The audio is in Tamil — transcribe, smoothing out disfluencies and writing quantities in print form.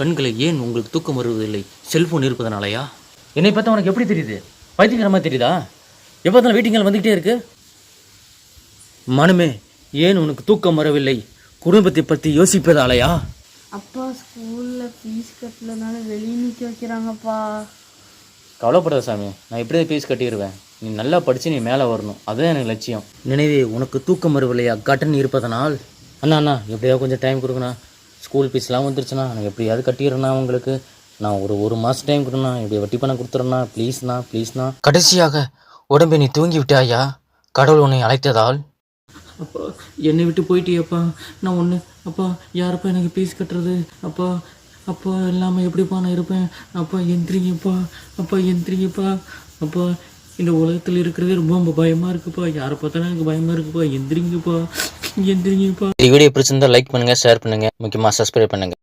கண்களை ஏன் உங்களுக்கு தூக்கம் வருவதில்லை? செல்ஃபோன் இருப்பதனாலயா? என்னை பார்த்தா உனக்கு எப்படி தெரியுது? பைத்தியக்காரமாக தெரியுதா? எப்போ தான் வெயிட்டிங்கில் வந்துக்கிட்டே இருக்கு. மனமே, ஏன் உனக்கு தூக்கம் வரவில்லை? குடும்பத்தை பற்றி யோசிப்பதாலையா? அப்பா ஸ்கூலில் ஃபீஸ் கட்டலனால வெளியே நிற்க வைக்கிறாங்கப்பா. கவலைப்படாத சாமி, நான் எப்படியே ஃபீஸ் கட்டிடுவேன். நீ நல்லா படித்து நீ மேலே வரணும், அதுதான் எனக்கு லட்சியம். நினைவே, உனக்கு தூக்கம் வரவில்லையா? கடன் இருப்பதனால். அண்ணா எப்படியாவது கொஞ்சம் டைம் கொடுங்கண்ணா. ஸ்கூல் ஃபீஸ்லாம் வந்துருச்சுண்ணா, நான் எப்படியாவது கட்டிடுறேண்ணா. உங்களுக்கு நான் ஒரு மாதம் டைம் கொடுண்ணா. எப்படி வட்டி பணம் கொடுத்துட்றேண்ணா. ப்ளீஸ்ண்ணா. கடைசியாக உடம்பை நீ தூங்கி விட்டாயா? கடவுள் உன்னை அழைத்ததால்? அப்பா, என்னை விட்டு போயிட்டியப்பா. நான் ஒன்று அப்பா, யாரப்பா எனக்கு ஃபீஸ் கட்டுறது? அப்பா இல்லாமல் எப்படிப்பா நான் இருப்பேன்? அப்பா எந்திரிங்கப்பா. அப்பா, இந்த உலகத்தில் இருக்கிறதே ரொம்ப பயமாக இருக்குப்பா. யாரை பார்த்தாலும் எனக்கு பயமாக இருக்குப்பா. எந்திரிங்கப்பா. வீடியோ பிடிச்சிருந்தா லைக் பண்ணுங்கள், ஷேர் பண்ணுங்கள், முக்கியமாக சப்ஸ்கிரைப் பண்ணுங்கள்.